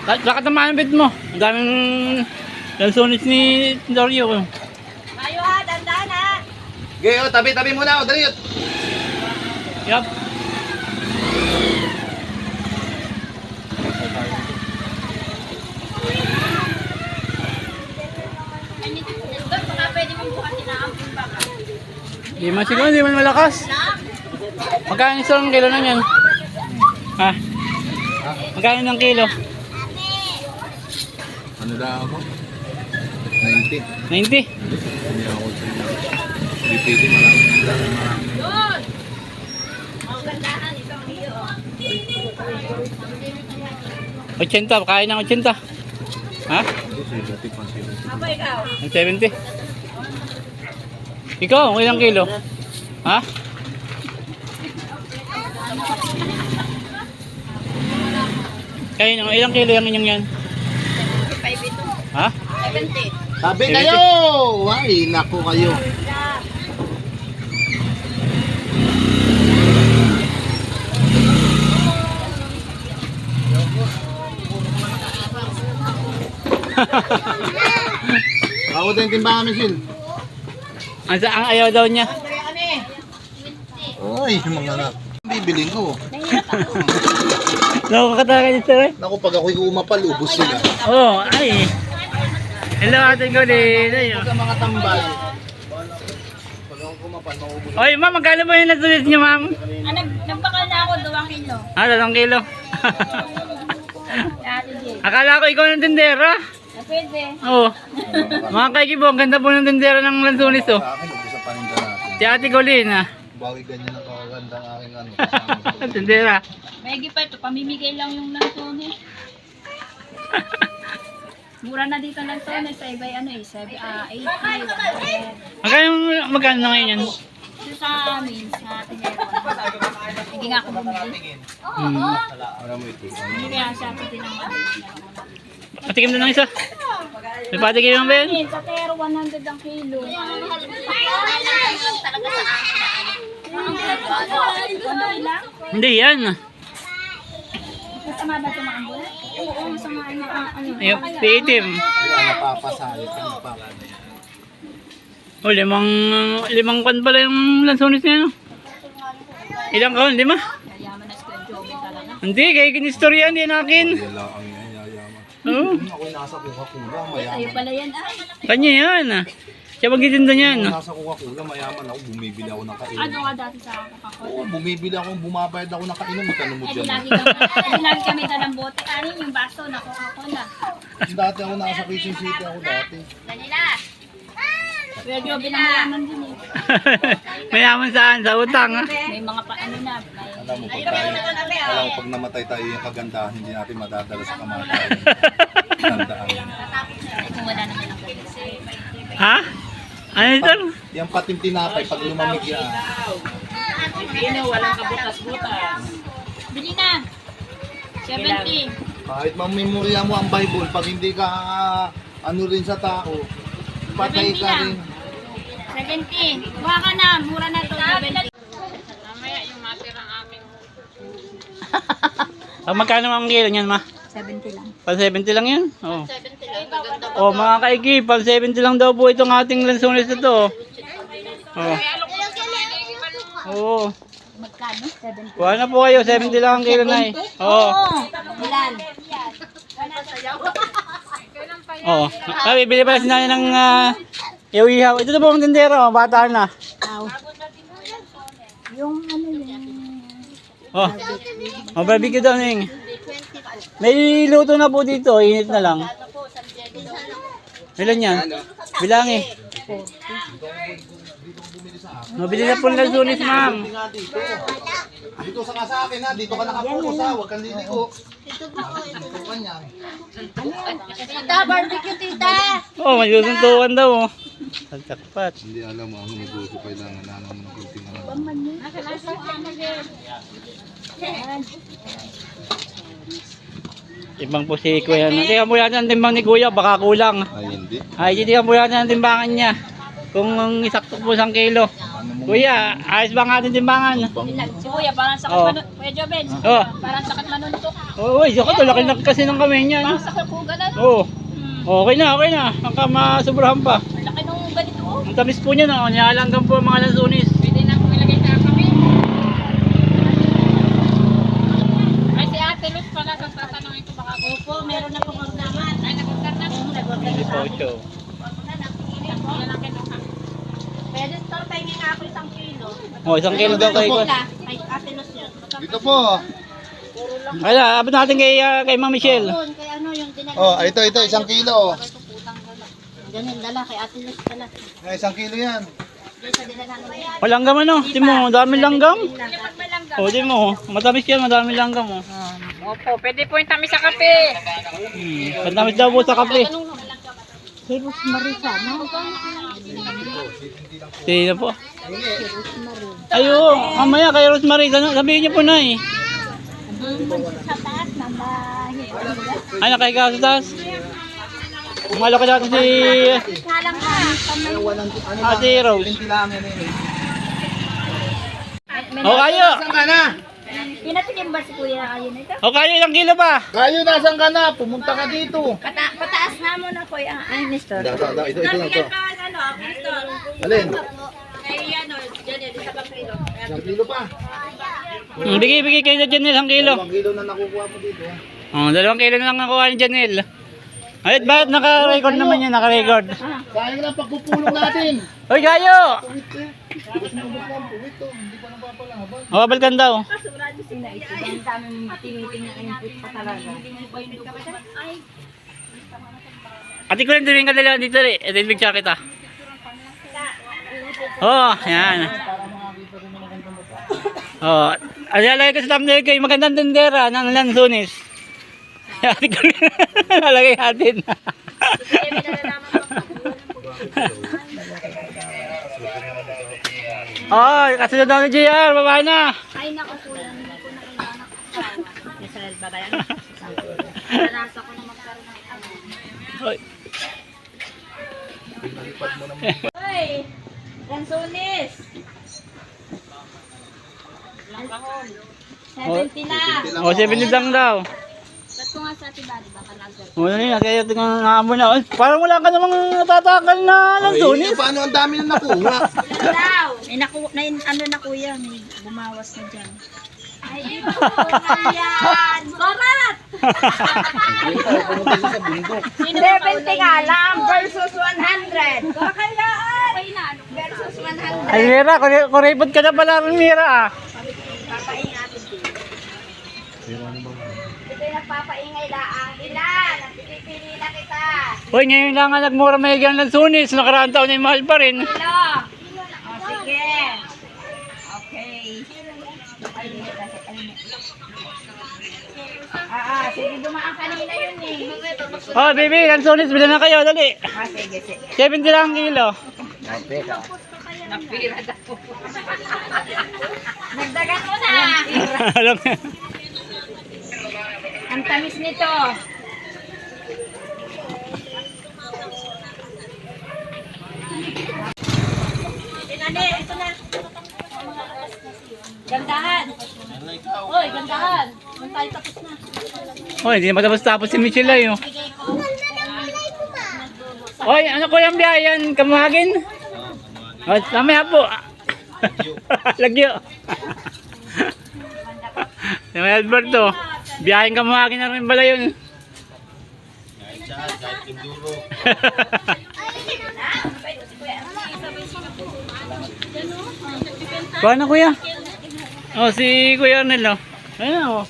Lakad naman ang bed mo. Ang daming lansones ni Dario. Tayo ha, dandan ha. Okay, oh, tabi-tabi muna. Oh, dali. Yup. Doon, baka pwede mong buhatin na ampun baka. Di man siguro, di man malakas. Magkano isang kilo na yan? Ha? Magkano ng kilo? Ano lang ako? 90. 90? Hindi ako hindi pwede marami. Doon! Ang gandahan, isang iyo. 80, kain ng 80. Ha? Apa ikaw? Ang 70. Ikaw, ilang kilo? Ha? Kayo, ilang kilo yung inyong yan? 75 ito. Ha? 70. Tabi kayo! Ay, naku kayo. Ako din timbangan, Michelle. Ang ayaw daw niya. Oy, mga anak. Bibiling ko. Nakakataka niya sir eh. Naku, pag ako'y umapal, ubos sila. Oo, ay. Hello ate ko din. Sa mga tambal. Pag ako kumapal, maubos. Oy ma'am, magkano ba yung nasulit niyo ma'am? Nagbakal na ako, 2 kilo. Ah, 2 kilo. Ate Jay. Akala ko ikaw ng tindera. Pwede. Oo. Mga kaibibo, ang ganda po ng tindera ng lansunis oh. Sa akin, ubos ang paninda natin. Si ate Colleen ah. Bawi ganyan ang kaganda ng aking ano. Tindera. May pa ito, pamimigay lang yung lansones. Mura na dito lansones, sa iba ano eh, 80. Magkano na ngayon yan? Ito sa amin, sa Tingero. Hindi nga ako bumili. Alam mo ito. Hindi kaya siya ito din ang Patikim na ng isa. May patikim naman ba yan? Sa Tero, 100 ang kilo. Talaga sa akin. Hindi yan. Masama ba ito mga ambulan? Oo, masama na ano. Ayun, piitim. Hindi na napapasalit. Ang napaka na yan. Oh, limang kwan pala yung lansones niya no? Ilang kaon? 5? Yayaman na si Kuya Jobin talaga. Hindi, kaya kinistorya hindi nakin. Wala ang yayaman. Oo. Ako'y nasa Coca-Cola, Sa'yo mayaman. pala yan ah. Kanya yan ah. Siya magtitinda niyan. Kung nasa Coca-Cola, mayaman ako, bumibili ako ng kainom. Ano ka dati sa Coca-Cola? Oo, bumibili ako, bumabayad ako ng kainom, magkano mo Eh, dyan? di lagi kami dalang bote. Ano yung baso na Coca-Cola? Dati ako nasa Quezon City ako dati. Danila! Kuya Jobin ang mayaman din eh. Mayaman saan? Sa utang ah. May mga paano na. May... Alam mo, pag namatay tayo yung kagandahan, hindi natin madadala sa kamatayan. Tandaan. Kung wala naman ang galit. Ha? Ano ito? Yung pating tinapay, pag lumamig yan. Bili na! 70! Kahit mamemorya mo ang Bible, pag hindi ka ano rin sa tao, patay ka rin. 70! Buha ka na! Mura na to! 70! Magkano ang kilo niyan ma? 70 lang. Pang 70 lang yan? Oo. 70 lang. Oh, mga kaigi, pang 70 lang daw po itong ating lansones na to. Oh. Oo. Magkano? 70. Kuha na po kayo, 70 lang ang kilo na eh. Oo. Ilan? Oo. Ah, bibili pala si nanay ng ihaw-ihaw. Ito na po ang tindero, bata na. Yung ano yung... Oh. Oh, barbecue daw ning. May luto na po dito, init na lang. Ilan yan? Bilangi. Mabili na po ng lansones, ma'am. Dito. Dito sa akin ha, dito ka nakapokus ha, huwag kang liliko. Dito ka niya. Tita, barbecue tita! Oh, may susuntukan daw. Oh. Tagtakpat. Hindi alam mo, ang negosyo kailangan na alam mo ng kunting alam. Timbang po si Kuya. Tingnan mo yan ang timbang ni Kuya, baka kulang. Ay hindi. Ay, tingnan mo yan ang timbangan niya. Kung isakto po 1 kilo. Kuya, ayos ba ang ating timbangan? Si Kuya, parang sakit Oh. Kuya Jobin, Oh. parang sakit nanuntok. Oo, ako to, laki na kasi ng kamay niya. Parang sa kapugan ano? Oo. Okay na, okay na. Hangka masobrahan pa. Laki nung ganito. Ang tamis po niya, no? Nilalanggan po ang mga lansunis. Pwede na akong ilagay sa kami. Ay, si Ate Luz pala, tatanungin ko baka ko po. Meron na pong ornaman. Ay, nag-order na. Nag-order Hindi na. po ito. Pwede store tayo nga ako 1 kilo. Oh, 1 kilo daw kayo. Ay, Ate Luz yun. Dito po. Kaya, abot natin kay Ma'am Michelle. Doon, kay ano yung dinala. Oh, ito, 1 kilo. Ganun dala, kay Ate Luz dala. Ay, 1 kilo yan. Doon sa dinala naman. Palanggam ano? Di mo, daming langgam. Pag may langgam. O, di mo. Matamis yan, madaming langgam. Oh. Opo, pwede po yung tamis sa kape. Matamis daw po sa kape. Kay Marisa, no? Sige na po. Ayo, mamaya kay Rosemary, sabihin niyo po na eh. Sa taas ng bahay. Ay, nakahiga sa taas. Umalo ka natin si Kalang ka. Ate Rose. O kayo! Nasaan ka na? Pinatikim ba si Kuya kayo nito? O kayo, ilang kilo ba? Kayo, nasaan ka na? Pumunta ka dito. Pataas na muna Kuya. Ay, Nestor. Ito na to. Ano, Nestor? Alin? Kay ano, dyan, sa Pampilo. 1 kilo pa. Bigay kayo na Janelle, 1 kilo. 1 kilo na nakukuha mo dito. O, 2 kilo na lang nakuha ni Janelle. Ay, bakit naka-record naman yan, naka-record? Sayang lang pagpupulong natin. Hoy, kayo! Puwit eh. Ubus na ubus lang. Puwit to. Hindi pa napapalaban. O, balikan daw. Ang daming tinitingnan input pa talaga. Ay, Ate ko lang din ka dala dito rin. Ito yung bigsa kita. Oh, yan. Oh, alalagay ko sa thumbnail kayo, magandang tindera ng lansunis. Ate ko lalagay natin. Oh, kasunod daw ni JR, baba na. ay naku Kuya, hindi ko na kailangan ng asawa. Israel, babayan. Narasa ko na magkaroon ng ano. Hoy. Hoy! Lansunis! Ilang kahon? 70 na! Oh, 70 lang daw. Ba't ko nga sa ating bali baka nagdal? Oh, yun, kaya tingnan nga mo na. Ay, parang wala ka namang natatakal na lansunis. Paano ang dami na nakuha? Ilan daw? Ano na Kuya, may bumawas na dyan. Ay, dito! Yan! Barat! 70 nga lang versus 100. Kakayaan! Versus 100. Ay, Mira, kuripot ka na pala ng Mira ah. Papaingatin din. Ito'y nagpapaingay laang ilan. Napipili na kita. Hoy, ngayon lang nga nagmura may higyan ng lansunis. Nakaraang taon ay mahal pa rin. Kilo. O, sige. Okay. Sige, dumaan kanina yun eh. Oh, baby, lansunis, bilan na kayo, dali. Sige, sige. 70 lang ang kilo. Napira daw. Nagdagan mo na. Alam mo. Ang tamis nito. Ito na. Gandahan. Hoy, gandahan. Kung tayo tapos na. Hoy, hindi na matapos-tapos si Michelle ay oh. Bigay ko. Hoy, ano ko yung biyayan? Kamuhagin? Oh, mamaya po. Lagyo. Si May Alberto. Biyahin kamuhagin na rin pala yun. Kuha na kuya. Oh, si Kuya Arnel oh. Ayun oh.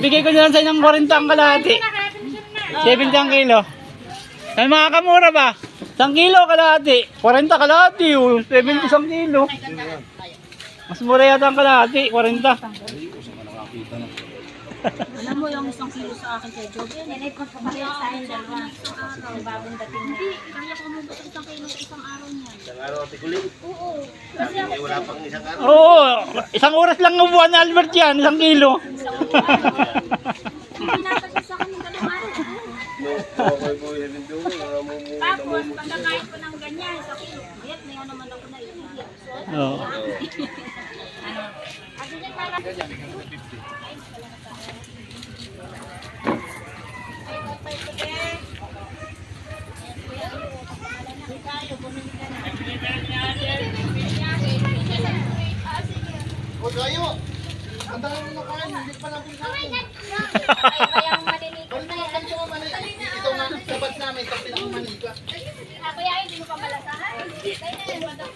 Bigay ko na lang sa inyong 40 ang kalahati. 70 ang kilo. Ay, makakamura ba? 1 kilo kalahati. 40 kalahati oh. 70 isang kilo. Mas mura yata ang kalahati. 40. Alam mo yung 1 kilo sa akin kay Job. Yan ay pagpapalit sa akin dalawa. Ang bagong dating na. Hindi, kaya ko mabot 1 kilo sa isang araw niyan. Isang araw, tikuling. Oo. Kasi ako Wala pang isang araw. Oo, isang oras lang ng buwan na Albert yan. 1 kilo. hindi nasa siya sa akin ng dalawang araw. Tapos, pagkakain ko ng ganyan, sa kilo. Ayat, may naman ako na iiyak. Oo. Ano? O gayo! Ang dami mo na kain, hindi pa natin kain. Bayang maliliit. Balik mo mani. Ito nga, sabat namin, ito pinakamanika. Ako yan, hindi mo pa malasahan. Kaya na yan, madam.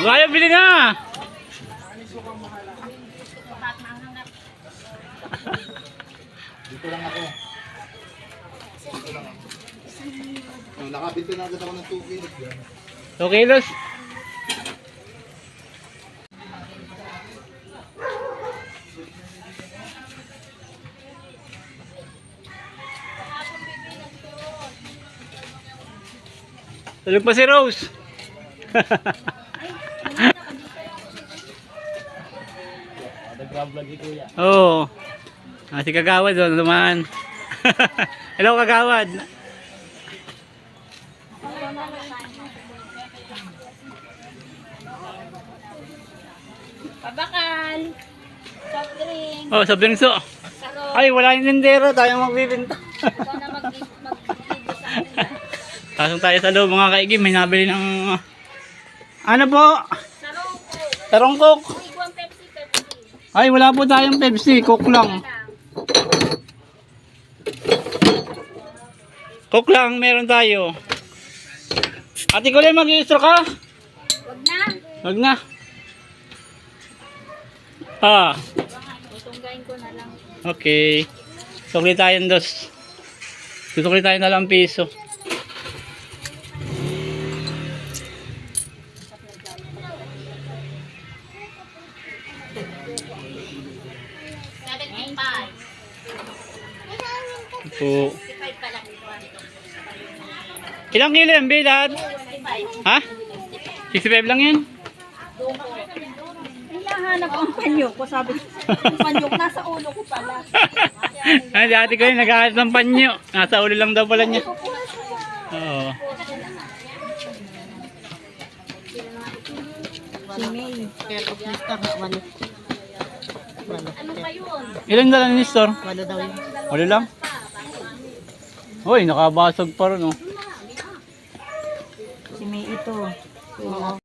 Gaya, bili na! Dito lang ako. Dito lang ako. Nakabinti na agad ako ng 2 kilos. 2 kilos. Tulog pa si Rose. Oo. Si Kagawad doon, lumaan. Hello Kagawad. Pabakan. Soft drink. Oh, soft drinks oh. Sarong. Ay, wala yung lindero, tayo magbibenta. Ikaw na mag-video sa akin. Pasok tayo sa loob mga kaigim, may nabili ng ano po? Sarong ko. Tarong Coke. Iguang Pepsi, Pepsi. Ay, wala po tayong Pepsi, Coke lang. Coke lang, meron tayo. Ate Kulay, mag-i-stroke ka? Wag na. Wag na. Ah, Tutunggain ko na lang. okay. Sukli tayong dos. Susukli tayo na lang piso. Po. 55 pa lang ito. Ilang kilo yung bilad? 55. Ha? 65 lang yan? Hinahanap ang panyo ko. Sabi ko, ang panyo ko nasa ulo ko pala. Ay, dati ko yung naghahanap ng panyo. Nasa ulo lang daw pala niya. Oo. Si May. Ano pa yun? Ilan dala ni store? Walo daw yun. Wala lang. Uy, nakabasag pa rin oh. Si May ito. Oo.